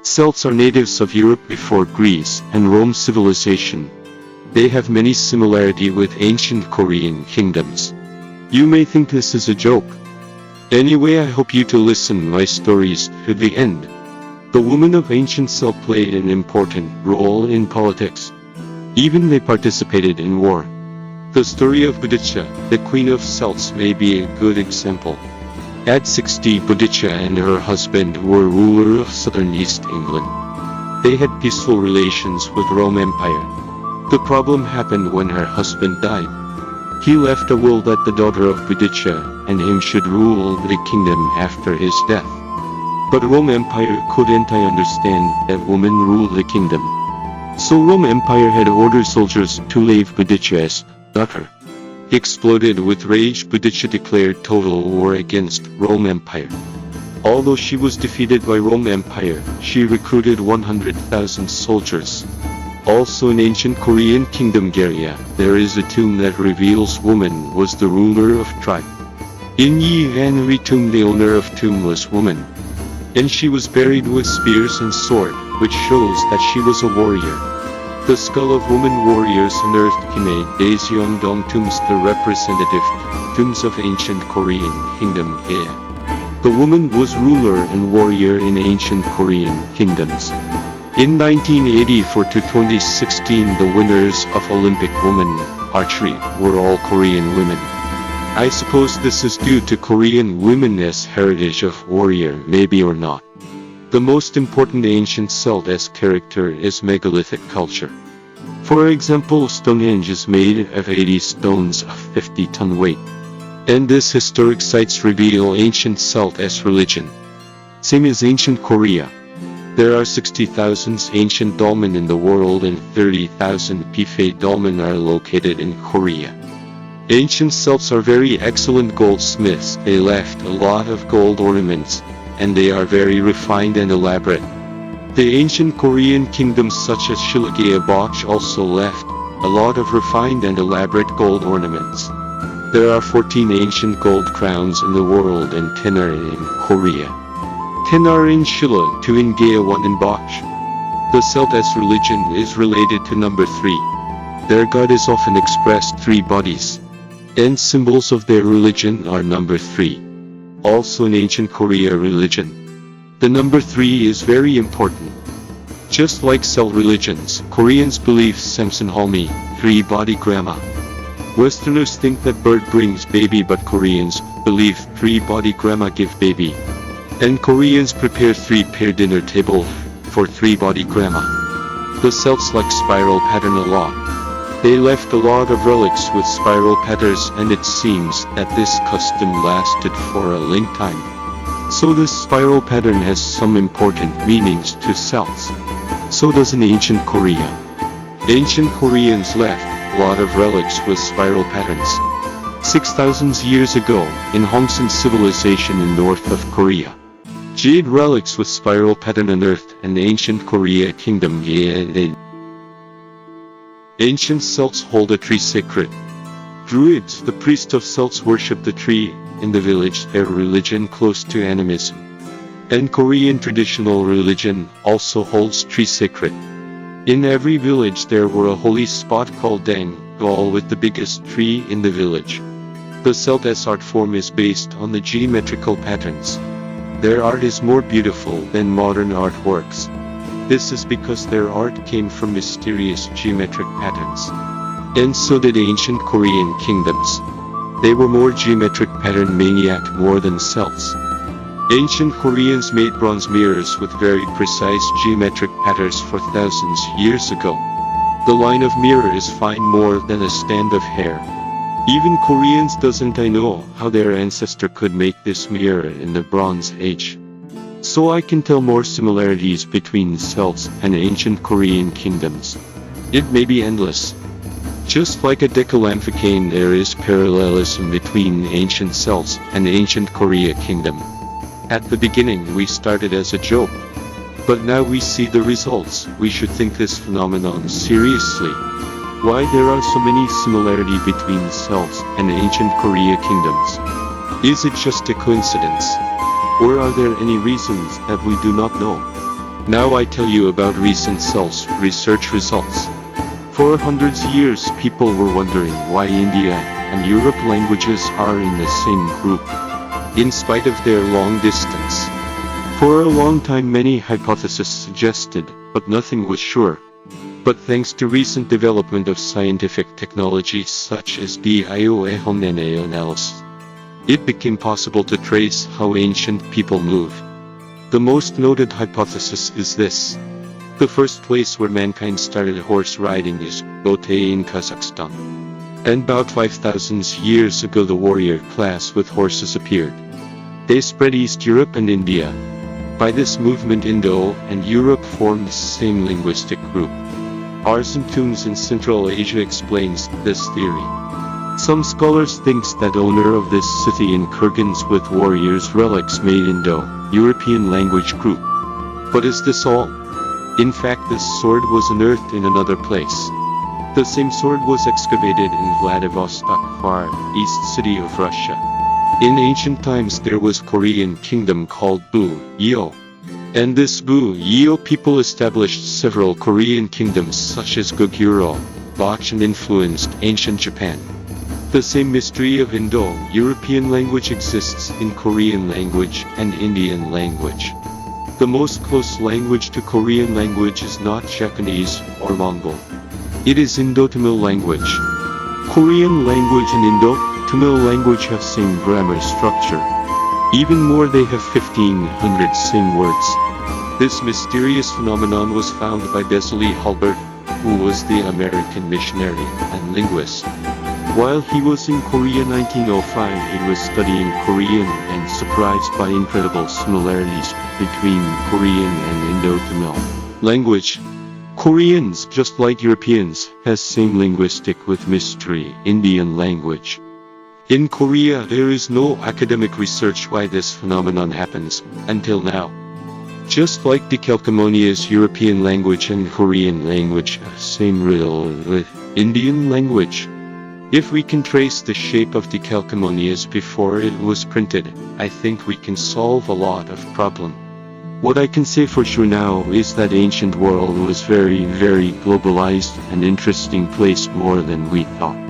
Celts are natives of Europe before Greece and Rome civilization. They have many similarity with ancient Korean kingdoms. You may think this is a joke. Anyway, I hope you to listen my stories to the end. The women of ancient Celt played an important role in politics. Even they participated in war. The story of Boudicca, the queen of Celts, may be a good example. At 60, Boudicca and her husband were ruler of southern East England. They had peaceful relations with Rome Empire. The problem happened when her husband died. He left a will that the daughter of Boudicca and him should rule the kingdom after his death. But Rome Empire couldn't understand that women rule the kingdom. So Rome Empire had ordered soldiers to leave Boudicca's daughter. Exploded with rage, Boudicca declared total war against Rome Empire. Although she was defeated by Rome Empire, she recruited 100,000 soldiers. Also in ancient Korean kingdom Goryeo, there is a tomb that reveals woman was the ruler of tribe. In Yi tomb, the owner of tomb was woman. And she was buried with spears and sword, which shows that she was a warrior. The skull of woman warriors unearthed Kime Daejeongdong tombs, the representative tombs of ancient Korean kingdom Goryeo. The woman was ruler and warrior in ancient Korean kingdoms. In 1984 to 2016, the winners of Olympic women archery were all Korean women. I suppose this is due to Korean women's heritage of warrior, maybe or not. The most important ancient Celt character is Megalithic culture. For example, Stonehenge is made of 80 stones of 50-ton weight. And this historic sites reveal ancient Celt religion. Same as ancient Korea. There are 60,000 ancient dolmen in the world and 30,000 Pife dolmen are located in Korea. Ancient Celts are very excellent goldsmiths. They left a lot of gold ornaments, and they are very refined and elaborate. The ancient Korean kingdoms such as Bokch also left a lot of refined and elaborate gold ornaments. There are 14 ancient gold crowns in the world and 10 are in Korea. 10 are in Shilla, 2 in Gaya, 1 in Bokch. The Celts religion is related to number 3. Their god is often expressed 3 bodies. And symbols of their religion are number 3. Also in ancient Korea religion, the number 3 is very important. Just like Celt religions, Koreans believe Samson-Halmi, 3-body grandma. Westerners think that bird brings baby, but Koreans believe 3-body grandma give baby. And Koreans prepare 3-pair dinner table for 3-body grandma. The Celts like spiral pattern a lot. They left a lot of relics with spiral patterns, and it seems that this custom lasted for a long time. So this spiral pattern has some important meanings to Celts. So does in ancient Korea. Ancient Koreans left a lot of relics with spiral patterns. 6,000 years ago, in Hongsan civilization in north of Korea, jade relics with spiral pattern unearthed in ancient Korea kingdom. Ancient Celts hold a tree sacred. Druids, the priests of Celts, worship the tree in the village, their religion close to animism. And Korean traditional religion also holds tree sacred. In every village there were a holy spot called Dang, all with the biggest tree in the village. The Celts art form is based on the geometrical patterns. Their art is more beautiful than modern artworks. This is because their art came from mysterious geometric patterns. And so did ancient Korean kingdoms. They were more geometric pattern maniac more than Celts. Ancient Koreans made bronze mirrors with very precise geometric patterns for thousands years ago. The line of mirror is fine more than a stand of hair. Even Koreans doesn't know how their ancestor could make this mirror in the Bronze Age. So I can tell more similarities between Celts and ancient Korean kingdoms. It may be endless. Just like a decalamphicain, there is parallelism between ancient Celts and ancient Korea kingdom. At the beginning we started as a joke, but now we see the results. We should think this phenomenon seriously. Why there are so many similarities between Celts and ancient Korea kingdoms? Is it just a coincidence? Or are there any reasons that we do not know? Now I tell you about recent Celts research results. For hundreds of years people were wondering why India and Europe languages are in the same group, in spite of their long distance. For a long time many hypotheses suggested, but nothing was sure. But thanks to recent development of scientific technology such as DNA analysis, it became possible to trace how ancient people moved. The most noted hypothesis is this. The first place where mankind started horse riding is Bote in Kazakhstan. And about 5,000 years ago the warrior class with horses appeared. They spread East Europe and India. By this movement Indo and Europe formed the same linguistic group. Ars and tombs in Central Asia explains this theory. Some scholars think that owner of this city in kurgans with warriors' relics made Indo-European language group. But is this all? In fact this sword was unearthed in another place. The same sword was excavated in Vladivostok, far east city of Russia. In ancient times there was Korean kingdom called Bu-Yeo. And this Bu-Yeo people established several Korean kingdoms such as Goguryeo, Bach and influenced ancient Japan. The same mystery of Indo-European language exists in Korean language and Indian language. The most close language to Korean language is not Japanese or Mongol. It is Indo-Tamil language. Korean language and Indo-Tamil language have same grammar structure. Even more they have 1,500 same words. This mysterious phenomenon was found by Besley Hulbert, who was the American missionary and linguist. While he was in Korea 1905 he was studying Korean and surprised by incredible similarities between Korean and Indo-Tamil language. Koreans, just like Europeans, has same linguistic with mystery Indian language. In Korea there is no academic research why this phenomenon happens, until now. Just like decalcomania's European language and Korean language have same riddle with Indian language. If we can trace the shape of decalcomanias before it was printed, I think we can solve a lot of problem. What I can say for sure now is that ancient world was very globalized and interesting place more than we thought.